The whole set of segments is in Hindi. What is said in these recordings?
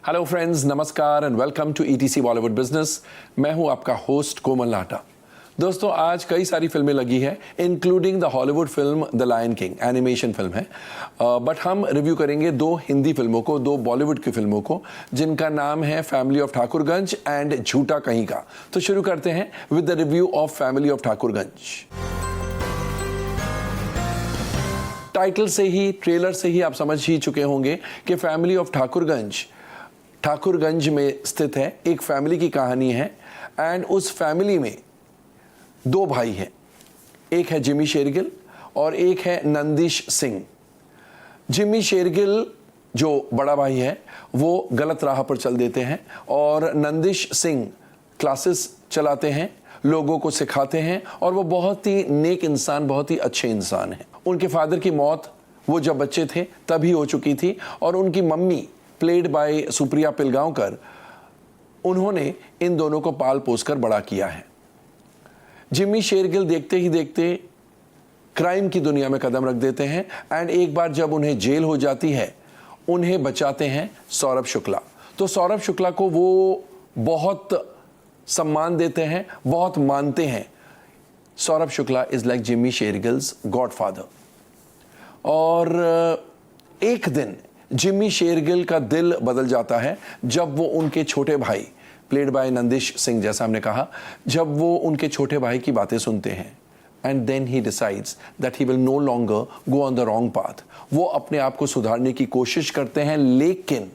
हेलो फ्रेंड्स, नमस्कार and welcome to ETC Bollywood business. मैं हूं आपका होस्ट कोमल लाटा। दोस्तों, आज कई सारी फिल्में लगी है including the Hollywood film the Lion King, animation film है। बट हम रिव्यू करेंगे दो हिंदी फिल्मों को, दो बॉलीवुड की फिल्मों को, जिनका नाम है फैमिली ऑफ ठाकुरगंज एंड झूठा कहीं का। तो शुरू करते हैं with the review of family of Thakurganj. Title से ही, ट्रेलर से ही आप समझ ही चुके होंगे कि फैमिली ऑफ ठाकुरगंज में स्थित है। एक फैमिली की कहानी है एंड उस फैमिली में दो भाई हैं, एक है जिमी शेरगिल और एक है नंदिश सिंह। जिमी शेरगिल जो बड़ा भाई है वो गलत राह पर चल देते हैं और नंदिश सिंह क्लासेस चलाते हैं, लोगों को सिखाते हैं और वो बहुत ही नेक इंसान, बहुत ही अच्छे इंसान हैं। उनके फादर की मौत वो जब बच्चे थे तभी हो चुकी थी और उनकी mummy played by Supriya Pilgaonkar, उन्होंने इन दोनों को पाल पोस कर बड़ा किया है। जिमी शेरगिल देखते ही देखते क्राइम की दुनिया में कदम रख देते हैं एंड एक बार जब उन्हें जेल हो जाती है, उन्हें बचाते हैं सौरभ शुक्ला। तो सौरभ शुक्ला को वो बहुत सम्मान देते हैं, बहुत मानते हैं। Saurabh Shukla is like Jimmy Shergill's godfather. और एक दिन जिमी शेरगिल का दिल बदल जाता है जब वो उनके छोटे भाई, प्लेड बाय नंदिश सिंह जैसा हमने कहा, जब वो उनके छोटे भाई की बातें सुनते हैं and then he decides that he will no longer go on the wrong path. वो अपने आप को सुधारने की कोशिश करते हैं, लेकिन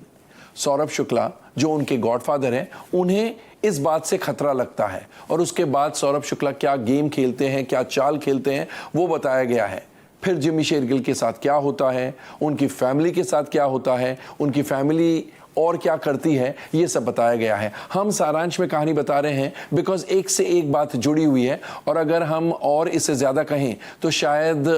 सौरभ शुक्ला जो उनके गॉडफादर हैं, उन्हें इस बात से खतरा लगता है और उसके बाद सौरभ शुक्ला क्या गेम खेलते हैं, क्या चाल खेलते हैं, वो बताया गया है। फिर जिमी शेरगिल के साथ क्या होता है, उनकी फैमिली के साथ क्या होता है, उनकी फैमिली और क्या करती है, ये सब बताया गया है। हम सारांश में कहानी बता रहे हैं बिकॉज एक से एक बात जुड़ी हुई है और अगर हम और इससे ज़्यादा कहें तो शायद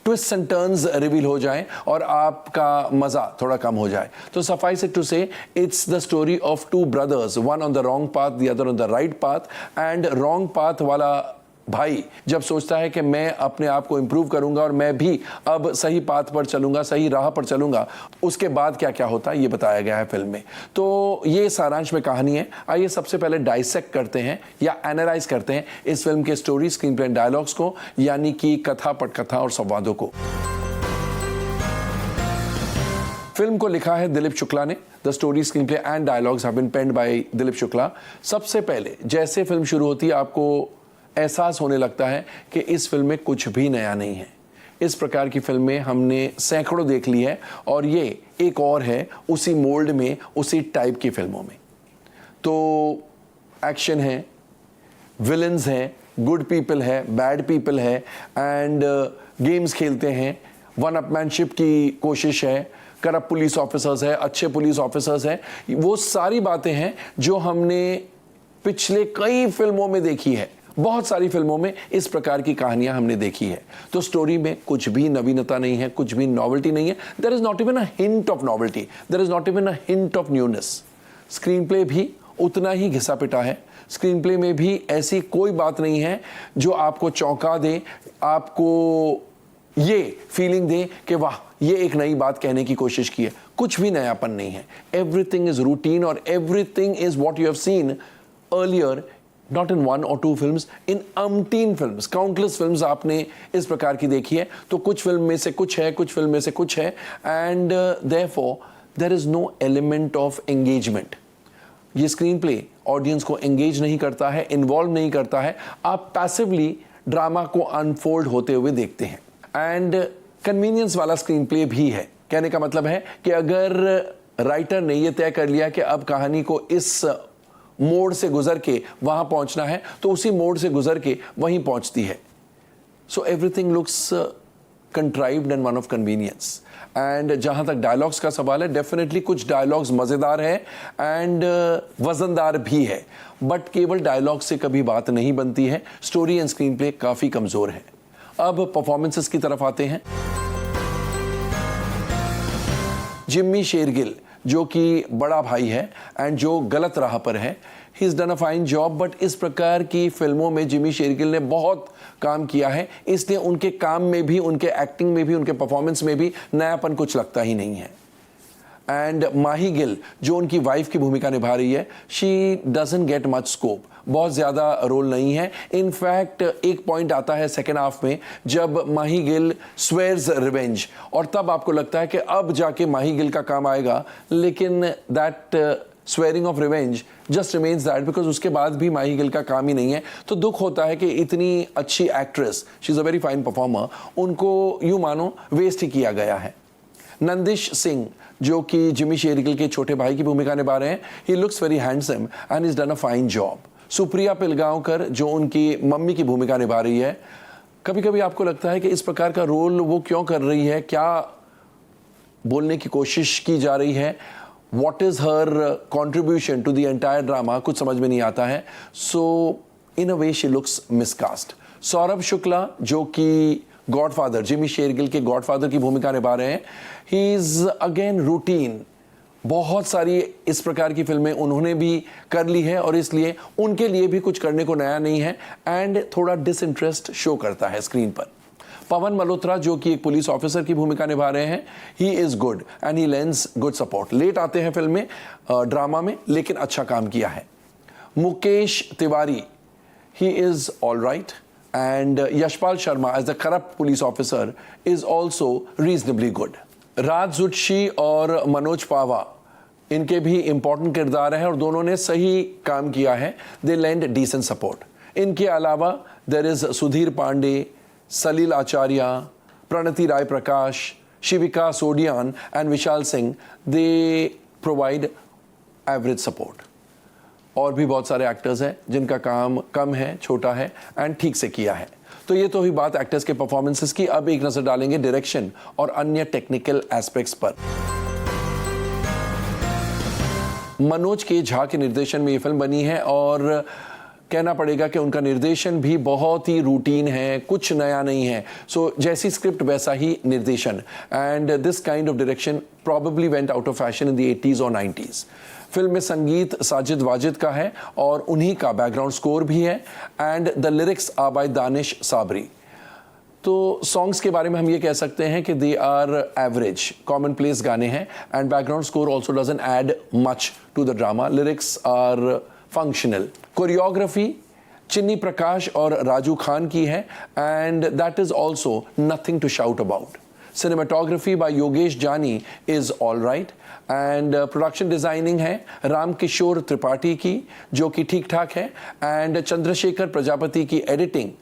ट्विस्ट एंड टर्न्स रिवील हो जाएं और आपका मज़ा थोड़ा कम हो जाए। तो सफाइस इट टू से it's the story of two brothers, one on the wrong path, the other on the right path. And wrong path वाला भाई जब सोचता है कि मैं अपने आप को इंप्रूव करूंगा और मैं भी अब सही पाथ पर चलूंगा, सही राह पर चलूंगा, उसके बाद क्या क्या होता है ये बताया गया है फिल्म में। तो ये सारांश में कहानी है। आइए सबसे पहले डाइसेक्ट करते हैं या एनालाइज करते हैं इस फिल्म के स्टोरी, स्क्रीन प्ले, डायलॉग्स को, यानी कि कथा, पटकथा और संवादों को। फिल्म को लिखा है दिलीप शुक्ला ने। The story, screenplay and dialogues have been penned by Dilip Shukla. सबसे पहले जैसे फिल्म शुरू होती है आपको एहसास होने लगता है कि इस फिल्म में कुछ भी नया नहीं है। इस प्रकार की फिल्में हमने सैकड़ों देख ली है और ये एक और है उसी मोल्ड में, उसी टाइप की फिल्मों में। तो एक्शन है, विलन्स हैं, गुड पीपल है, बैड पीपल है एंड गेम्स खेलते हैं, वन अपमैनशिप की कोशिश है, करप्ट पुलिस ऑफिसर्स है, अच्छे पुलिस ऑफिसर्स हैं। वो सारी बातें हैं जो हमने पिछले कई फिल्मों में देखी है। बहुत सारी फिल्मों में इस प्रकार की कहानियां हमने देखी है। तो स्टोरी में कुछ भी नवीनता नहीं है, कुछ भी नॉवेल्टी नहीं है। There is not even a hint of novelty, there is not even a hint of newness. Screenplay भी उतना ही घिसा पिटा है। स्क्रीन प्ले में भी ऐसी कोई बात नहीं है जो आपको चौंका दे, आपको ये फीलिंग दे कि वाह, ये एक नई बात कहने की कोशिश की है। कुछ भी नयापन नहीं है। एवरीथिंग इज रूटीन और everything is what you have seen earlier, not in one और two films, in umpteen films, countless films आपने इस प्रकार की देखी है। तो कुछ फिल्म में से कुछ है, कुछ फिल्म में से कुछ है and therefore there is no element of engagement. ये स्क्रीन प्ले ऑडियंस को एंगेज नहीं करता है, इन्वॉल्व नहीं करता है। आप पैसिवली ड्रामा को अनफोल्ड होते हुए देखते हैं एंड कन्वीनियंस वाला स्क्रीन प्ले भी है। कहने का मतलब है कि अगर राइटर ने यह तय कर लिया कि अब कहानी को इस मोड़ से गुजर के वहां पहुंचना है तो उसी मोड़ से गुजर के वहीं पहुंचती है। So everything looks contrived and one of convenience. And जहां तक डायलॉग्स का सवाल है, डेफिनेटली कुछ डायलॉग्स मजेदार है एंड वजनदार भी है, बट केवल डायलॉग से कभी बात नहीं बनती है। स्टोरी एंड स्क्रीन प्ले काफी कमजोर है। अब परफॉर्मेंसेस की तरफ आते हैं। जिमी शेरगिल जो कि बड़ा भाई है एंड जो गलत राह पर है, he is done a fine job. But इस प्रकार की फिल्मों में जिमी शेरगिल ने बहुत काम किया है, इसलिए उनके काम में भी, उनके एक्टिंग में भी, उनके परफॉर्मेंस में भी नयापन कुछ लगता ही नहीं है। एंड माही गिल जो उनकी वाइफ की भूमिका निभा रही है, she doesn't get much scope, बहुत ज़्यादा रोल नहीं है। इनफैक्ट एक पॉइंट आता है सेकेंड हाफ में जब माही गिल स्वेयर्स रिवेंज, और तब आपको लगता है कि अब जाके माही गिल का काम आएगा, लेकिन that swearing of revenge just remains that, because उसके बाद भी माही गिल का काम ही नहीं है। तो दुख होता है कि इतनी अच्छी actress, she is a very fine performer, उनको यूँ मानो वेस्ट ही किया गया है। नंदिश सिंह जो कि जिमी शेरगिल के छोटे भाई की भूमिका निभा रहे हैं, he looks very handsome and is done a fine job. Supriya Pilgaonkar जो उनकी मम्मी की भूमिका निभा रही है, कभी कभी आपको लगता है कि इस प्रकार का रोल वो क्यों कर रही है, क्या बोलने की कोशिश की जा रही है, what is her contribution to the entire drama, कुछ समझ में नहीं आता है। So in a way she looks miscast. Saurabh Shukla जो कि गॉडफादर, जिमी शेरगिल के गॉडफादर की भूमिका निभा रहे हैं, ही इज अगेन रूटीन। बहुत सारी इस प्रकार की फिल्में उन्होंने भी कर ली है और इसलिए उनके लिए भी कुछ करने को नया नहीं है एंड थोड़ा डिसइंटरेस्ट शो करता है स्क्रीन पर। पवन मल्होत्रा जो कि एक पुलिस ऑफिसर की भूमिका निभा रहे हैं, he is good and he lends good support. Let आते हैं फिल्म में, ड्रामा में, लेकिन अच्छा काम किया है। Mukesh Tiwari, he is all right, and Yashpal Sharma as the corrupt police officer is also reasonably good. राज जुट्शी और मनोज पावा, इनके भी इंपॉर्टेंट किरदार है और दोनों ने सही काम किया है। They lend decent support. इनके अलावा there is Sudhir Pandey, Salil Acharya, Pranati Rai Prakash, Shivika Sodiyan and Vishal Singh. They provide average support. और भी बहुत सारे एक्टर्स हैं जिनका काम कम है, छोटा है एंड ठीक से किया है। तो ये तो हुई बात एक्टर्स के परफॉर्मेंसेस की। अब एक नजर डालेंगे डायरेक्शन और अन्य टेक्निकल एस्पेक्ट्स पर। मनोज के झा के निर्देशन में ये फिल्म बनी है और कहना पड़ेगा कि उनका निर्देशन भी बहुत ही रूटीन है, कुछ नया नहीं है। सो जैसी स्क्रिप्ट वैसा ही निर्देशन, and this kind of direction probably went out of fashion in the 80s और 90s। फिल्म में संगीत साजिद वाजिद का है और उन्हीं का बैकग्राउंड स्कोर भी है and the lyrics are by Danish Sabri. तो सॉन्ग्स के बारे में हम ये कह सकते हैं कि they are average, commonplace गाने हैं and background score also doesn't add much to the drama. Lyrics are functional. Choreography Chinni Prakash और राजू खान की है and that is also nothing to shout about. Cinematography by Yogesh Jani is all right and production designing है राम किशोर त्रिपाठी की जो कि ठीक ठाक है and चंद्रशेखर प्रजापति की editing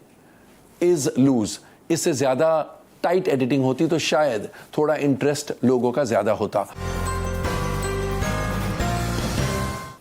is loose। इससे ज़्यादा टाइट एडिटिंग होती तो शायद थोड़ा इंटरेस्ट लोगों का ज़्यादा होता।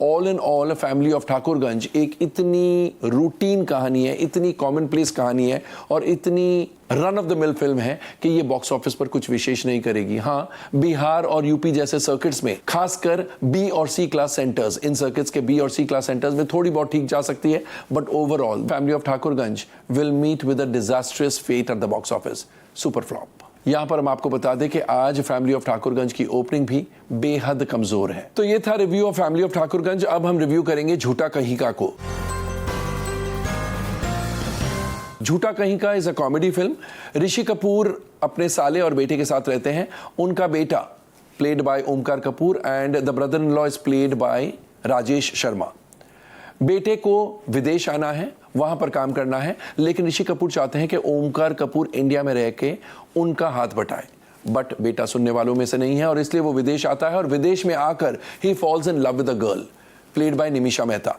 All in all family of Thakurganj एक इतनी रूटीन कहानी है, इतनी कॉमन प्लेस कहानी है और इतनी run of the mill film है कि ये बॉक्स ऑफिस पर कुछ विशेष नहीं करेगी। हाँ, बिहार और यूपी जैसे सर्किट्स में, खासकर बी और सी क्लास सेंटर्स, इन सर्किट्स के बी और सी क्लास सेंटर्स में थोड़ी बहुत ठीक जा सकती है, but overall family of Thakurganj will meet with a disastrous fate at the box office, super flop. यहां पर हम आपको बता दें कि आज फैमिली ऑफ ठाकुरगंज की ओपनिंग भी बेहद कमजोर है। तो ये था review of family of Thakurganj. अब हम रिव्यू करेंगे झूठा कहीं का को। झूठा कहीं का is a comedy film. Rishi Kapoor अपने साले और बेटे के साथ रहते हैं। उनका बेटा played by Omkar Kapoor and the brother in law is played by Rajesh Sharma. बेटे को विदेश आना है, वहां पर काम करना है, लेकिन ऋषि कपूर चाहते हैं कि ओमकार कपूर इंडिया में रह के उनका हाथ बटाए, बट बेटा सुनने वालों में से नहीं है और इसलिए वो विदेश आता है और विदेश में आकर ही falls in love with a girl played by Nimisha Mehta.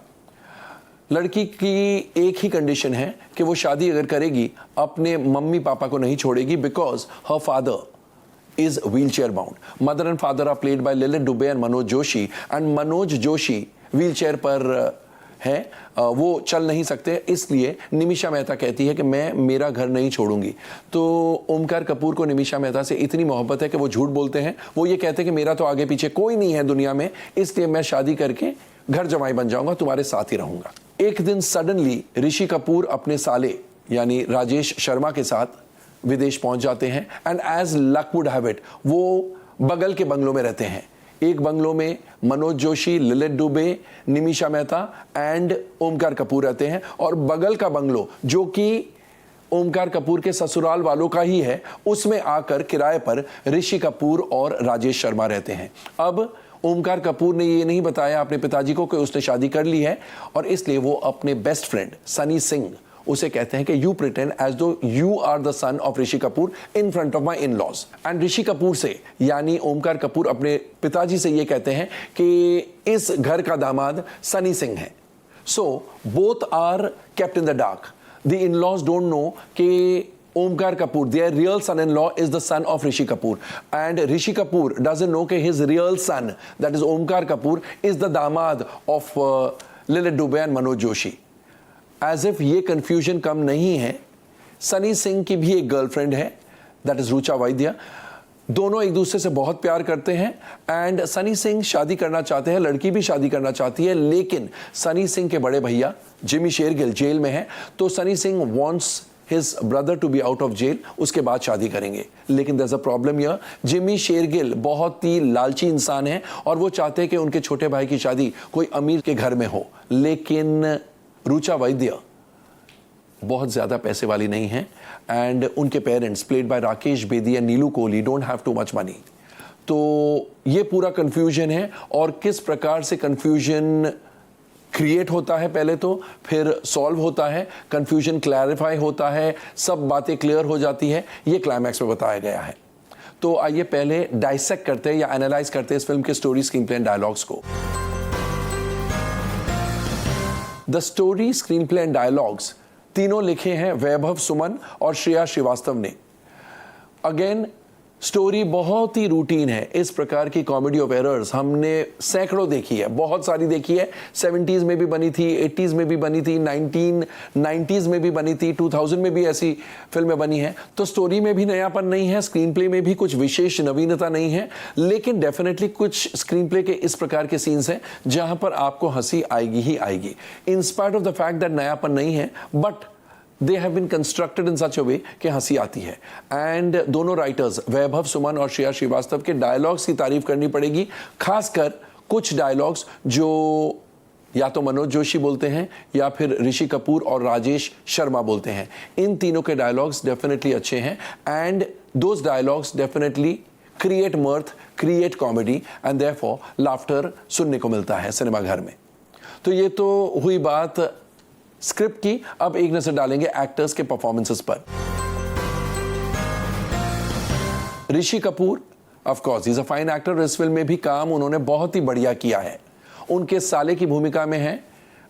लड़की की एक ही कंडीशन है कि वो शादी अगर करेगी अपने मम्मी पापा को नहीं छोड़ेगी, because her father is wheelchair bound. Mother and father are played by Lalit Dubey and Manoj Joshi, and Manoj Joshi wheelchair पर है, वो चल नहीं सकते, इसलिए निमिषा मेहता कहती है कि मैं मेरा घर नहीं छोड़ूंगी। तो ओमकार कपूर को निमिषा मेहता से इतनी मोहब्बत है कि वो झूठ बोलते हैं। वो ये कहते हैं कि मेरा तो आगे पीछे कोई नहीं है दुनिया में, इसलिए मैं शादी करके घर जमाई बन जाऊंगा, तुम्हारे साथ ही रहूंगा। एक दिन सडनली ऋषि कपूर अपने साले यानी राजेश शर्मा के साथ विदेश पहुंच जाते हैं and as luck would have it वो बगल के बंगलों में रहते हैं। एक बंगलों में मनोज जोशी, ललित दुबे, निमिषा मेहता एंड ओमकार कपूर रहते हैं और बगल का बंगलो जो कि ओमकार कपूर के ससुराल वालों का ही है, उसमें आकर किराए पर ऋषि कपूर और राजेश शर्मा रहते हैं। अब ओमकार कपूर ने ये नहीं बताया अपने पिताजी को कि उसने शादी कर ली है, और इसलिए वो अपने बेस्ट फ्रेंड सनी सिंह उसे कहते हैं कि you pretend as though you are the son of Rishi Kapoor in front of my in laws. And Rishi Kapoor से यानी ओमकार कपूर अपने पिताजी से ये कहते हैं कि इस घर का दामाद सनी सिंह है। So both are kept in the dark. The in laws don't know कि Omkar Kapoor, their real son-in-law, is the son of Rishi Kapoor, and Rishi Kapoor doesn't know that his real son, that is Omkar Kapoor, is the दामाद of Lilith Dubey and Manoj Joshi. As if ये confusion कम नहीं है, सनी सिंह की भी एक गर्लफ्रेंड है, that is रुचा वैद्य। दोनों एक दूसरे से बहुत प्यार करते हैं, एंड सनी सिंह शादी करना चाहते हैं, लड़की भी शादी करना चाहती है, लेकिन सनी सिंह के बड़े भैया जिमी शेरगिल जेल में है, तो Sunny Singh wants his brother to be out of jail, उसके बाद शादी करेंगे। लेकिन there's a problem here, Jimmy Shergill बहुत ही लालची इंसान है और वो चाहते हैं कि उनके छोटे भाई की शादी कोई अमीर के घर में हो, लेकिन रुचा वैद्य बहुत ज़्यादा पैसे वाली नहीं है, एंड उनके parents played by Rakesh Bedi and Neelu Kohli don't have too much money. तो ये पूरा कन्फ्यूजन है, और किस प्रकार से कन्फ्यूजन क्रिएट होता है पहले तो, फिर सॉल्व होता है, कंफ्यूजन क्लैरिफाई होता है, सब बातें क्लियर हो जाती है, ये क्लाइमैक्स में बताया गया है। तो आइए पहले डाइसेक्ट करते हैं या एनालाइज करते हैं इस फिल्म के story, screenplay and dialogues को। The story, screenplay and dialogues तीनों लिखे हैं वैभव सुमन और श्रेया श्रीवास्तव ने। अगेन स्टोरी बहुत ही रूटीन है। इस प्रकार की कॉमेडी ऑफ एरर्स हमने सैकड़ों देखी है, बहुत सारी देखी है। 70s में भी बनी थी, 80s में भी बनी थी, 1990s में भी बनी थी, 2000 में भी ऐसी फिल्में बनी हैं। तो स्टोरी में भी नयापन नहीं है, स्क्रीन प्ले में भी कुछ विशेष नवीनता नहीं है, लेकिन डेफिनेटली कुछ स्क्रीन प्ले के इस प्रकार के सीन्स हैं जहां पर आपको हंसी आएगी ही आएगी, in spite of the fact that नयापन नहीं है, but they have been constructed in such a way कि हंसी आती है। एंड दोनों राइटर्स वैभव सुमन और श्रेया श्रीवास्तव के डायलॉग्स की तारीफ करनी पड़ेगी, खासकर कुछ डायलॉग्स जो या तो मनोज जोशी बोलते हैं या फिर ऋषि कपूर और राजेश शर्मा बोलते हैं। इन तीनों के डायलॉग्स डेफिनेटली अच्छे हैं, and those dialogues definitely create mirth, create comedy, and therefore laughter सुनने को मिलता है सिनेमा घर में। तो ये तो हुई बात स्क्रिप्ट की। अब एक नजर डालेंगे एक्टर्स के परफॉर्मेंसेस पर। Rishi Kapoor of course is a fine actor, इस फिल्म में भी काम उन्होंने बहुत ही बढ़िया किया है। उनके साले की भूमिका में है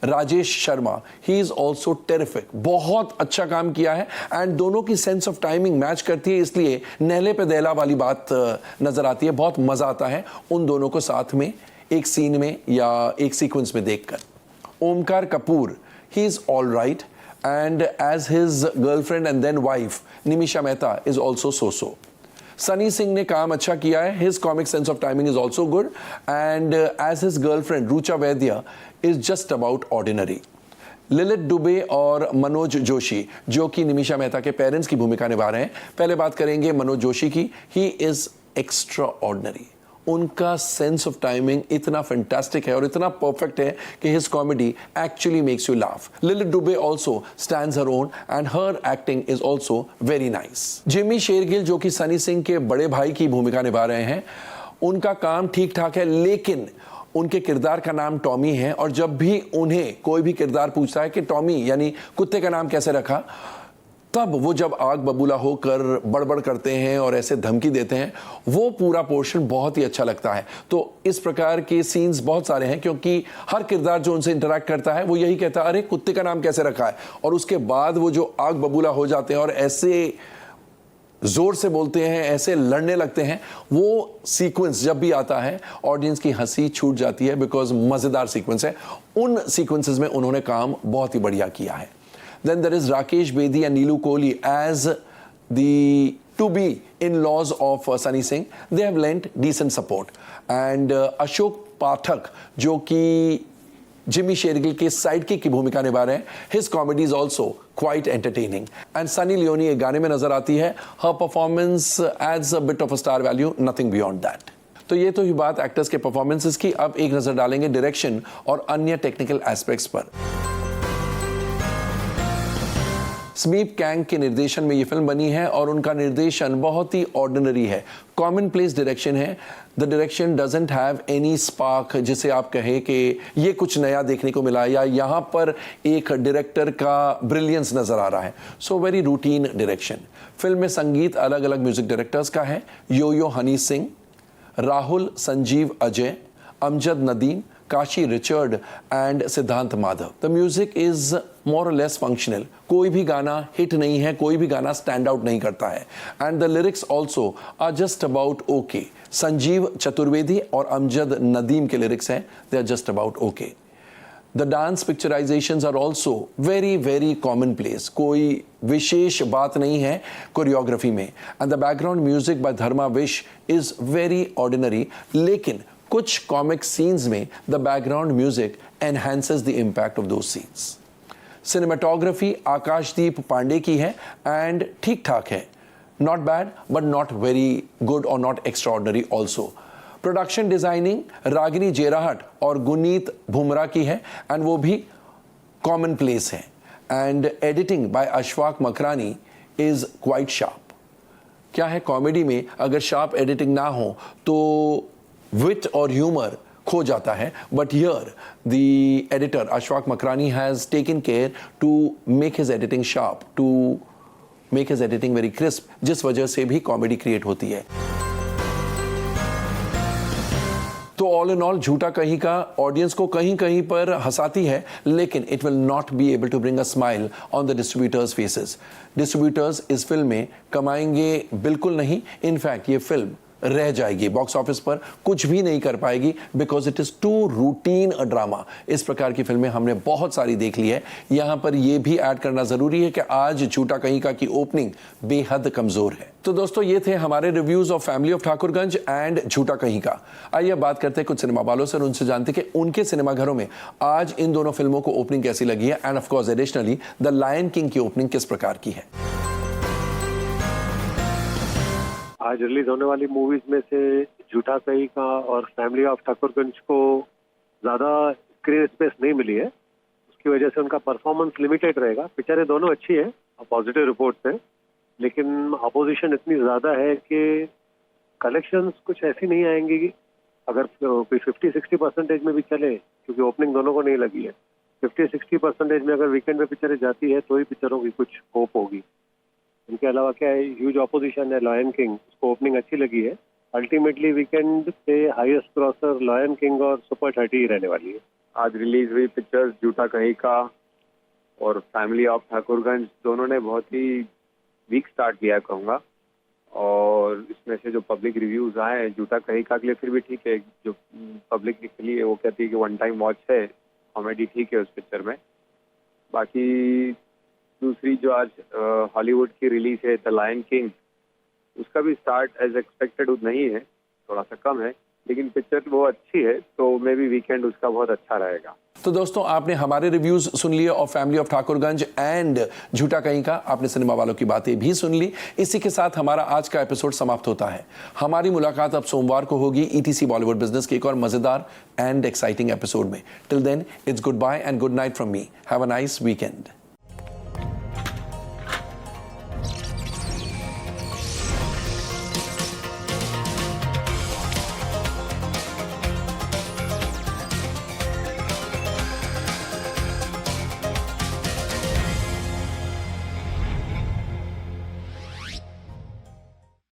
Rajesh Sharma, he is also terrific, बहुत अच्छा काम किया है, एंड दोनों की सेंस ऑफ टाइमिंग मैच करती है, इसलिए नहले पे दहला वाली बात नजर आती है। बहुत मजा आता है उन दोनों को साथ में एक सीन में या एक सीक्वेंस में देखकर। Omkar Kapoor, he is all right, and as his girlfriend and then wife Nimisha Mehta is also so-so. Sunny Singh ने काम अच्छा किया है, his comic sense of timing is also good, and as his girlfriend Rucha Vaidya is just about ordinary. लिलित Dubey और मनोज जोशी जो कि निमिषा मेहता के पेरेंट्स की भूमिका निभा रहे हैं। पहले बात करेंगे मनोज जोशी की। ही इज एक्स्ट्रा ऑर्डिनरी, उनका सेंस ऑफ टाइमिंग इतना फैंटास्टिक है और इतना परफेक्ट है कि his comedy actually makes you laugh. Lalit Dubey also stands her own and her acting is also very nice. Jimmy Shergill जो कि सनी सिंह के बड़े भाई की भूमिका निभा रहे हैं, उनका काम ठीक ठाक है, लेकिन उनके किरदार का नाम टॉमी है, और जब भी उन्हें कोई भी किरदार पूछता है कि टॉमी यानी कुत्ते का नाम कैसे रखा, तब वो जब आग बबूला होकर बड़बड़ करते हैं और ऐसे धमकी देते हैं, वो पूरा पोर्शन बहुत ही अच्छा लगता है। तो इस प्रकार के सीन्स बहुत सारे हैं, क्योंकि हर किरदार जो उनसे इंटरैक्ट करता है वो यही कहता है, अरे कुत्ते का नाम कैसे रखा है, और उसके बाद वो जो आग बबूला हो जाते हैं और ऐसे जोर से बोलते हैं, ऐसे लड़ने लगते हैं, वो सीक्वेंस जब भी आता है ऑडियंस की हंसी छूट जाती है, बिकॉज मजेदार सीक्वेंस है। उन सीक्वेंसेस में उन्होंने काम बहुत ही बढ़िया किया है। Then there is Rakesh Bedi and Neelu Kohli as the to-be in-laws of Sunny Singh. They have lent decent support. And Ashok Pathak, जो कि जिमी शेरगिल के साइडकिक की भूमिका निभा रहे हैं, his comedy is also quite entertaining. And Sunny Leone एक गाने में नजर आती है, her performance adds a bit of a star value, nothing beyond that. तो ये तो ही बात एक्टर्स के परफॉर्मेंसेस की। अब एक नजर डालेंगे डायरेक्शन और अन्य टेक्निकल एस्पेक्ट्स पर। स्मीप कैंग के निर्देशन में ये फिल्म बनी है और उनका निर्देशन बहुत ही ऑर्डिनरी है, कॉमन प्लेस डायरेक्शन है। The direction doesn't have any spark, जिसे आप कहें कि ये कुछ नया देखने को मिला या यहाँ पर एक डायरेक्टर का ब्रिलियंस नजर आ रहा है। So very routine direction. Film में संगीत अलग अलग म्यूजिक डायरेक्टर्स का है, यो हनी सिंह, राहुल संजीव अजय, अमजद नदीम, काशी रिचर्ड एंड सिद्धांत Madhav. The music is more और लेस फंक्शनल, कोई भी गाना हिट नहीं है, कोई भी गाना स्टैंड आउट नहीं करता है। And the lyrics also are just about okay. Sanjeev Chaturvedi और अमजद नदीम के लिरिक्स हैं, they are just about okay. The dance picturisations are also very very commonplace, कोई विशेष बात नहीं है कोरियोग्राफी में। And the background music by Dharma Vish is very ordinary, लेकिन कुछ कॉमिक सीन्स में the background music enhances the impact of those scenes. Cinematography Akashdeep Pandey की है एंड ठीक ठाक है, not bad but not very good और not extraordinary also. Production designing Ragini Jerahat और गुनीत भुमरा की है एंड वो भी कॉमन प्लेस है। And editing by Ashfaq Makrani is quite sharp. क्या है, कॉमेडी में अगर शार्प एडिटिंग ना हो तो विट और ह्यूमर खो जाता है, but here the editor Ashfaq Makrani has taken care to make his editing sharp, to make his editing very crisp, जिस वजह से भी कॉमेडी क्रिएट होती है। तो ऑल इन ऑल झूठा कहीं का ऑडियंस को कहीं कहीं पर हंसाती है, लेकिन it will not be able to bring a smile on the distributors faces. Distributors इस फिल्म में कमाएंगे बिल्कुल नहीं, इनफैक्ट ये फिल्म रह जाएगी, बॉक्स ऑफिस पर कुछ भी नहीं कर पाएगी, because it is too routine a drama. इस प्रकार की फिल्में हमने बहुत सारी देख ली है। यहां पर यह भी ऐड करना जरूरी है कि आज झूठा कहीं का की ओपनिंग बेहद कमजोर है। तो दोस्तों ये थे हमारे reviews of family of Thakurganj and झूठा कहीं का। आइए बात करते हैं कुछ सिनेमा वालों से और उनसे जानते हैं कि उनके सिनेमाघरों में आज इन दोनों फिल्मों को ओपनिंग कैसी लगी है and of course additionally the Lion King की ओपनिंग किस प्रकार की है। आज रिलीज होने वाली मूवीज में से झूठा कहीं का और फैमिली ऑफ ठाकुरगंज को ज्यादा स्क्रीन स्पेस नहीं मिली है, उसकी वजह से उनका परफॉर्मेंस लिमिटेड रहेगा। पिक्चरें दोनों अच्छी है, पॉजिटिव रिपोर्ट्स हैं, लेकिन अपोजिशन इतनी ज्यादा है कि कलेक्शंस कुछ ऐसी नहीं आएंगी कि अगर 50-60% में भी चले, क्योंकि ओपनिंग दोनों को नहीं लगी है। 50-60% में अगर वीकेंड में पिक्चरें जाती है तो ही पिक्चरों की कुछ होप होगी। इनके अलावा क्या है, ह्यूज ऑपोजिशन है लायन किंग, उसको ओपनिंग अच्छी लगी है। अल्टीमेटली वीकेंड पे हाईएस्ट क्रॉसर लायन किंग और सुपर 30 ही रहने वाली है। आज रिलीज हुई पिक्चर्स झूठा कहीं का और फैमिली ऑफ ठाकुरगंज दोनों ने बहुत ही वीक स्टार्ट किया कहूँगा, और इसमें से जो पब्लिक रिव्यूज आए हैं झूठा कहीं का के लिए फिर भी ठीक है। जो पब्लिक निकली है वो कहती है कि वन टाइम वॉच है, कॉमेडी ठीक है उस पिक्चर में। बाकी दूसरी जो आज हॉलीवुड की रिलीज है द लायन किंग, उसका भी स्टार्ट एज एक्सपेक्टेड नहीं है, थोड़ा सा कम है, लेकिन पिक्चर वो अच्छी है, तो मे बी वीकेंड उसका बहुत अच्छा रहेगा। तो दोस्तों आपने हमारे रिव्यूज सुन लिए और फैमिली ऑफ ठाकुरगंज एंड झूठा कहीं का, आपने सिनेमा वालों की बातें भी सुन ली। इसी के साथ हमारा आज का एपिसोड समाप्त होता है। हमारी मुलाकात अब सोमवार को होगी ईटीसी बॉलीवुड बिजनेस के एक और मजेदार एंड एक्साइटिंग एपिसोड में। Till then it's good bye and good night from me. Have a nice weekend.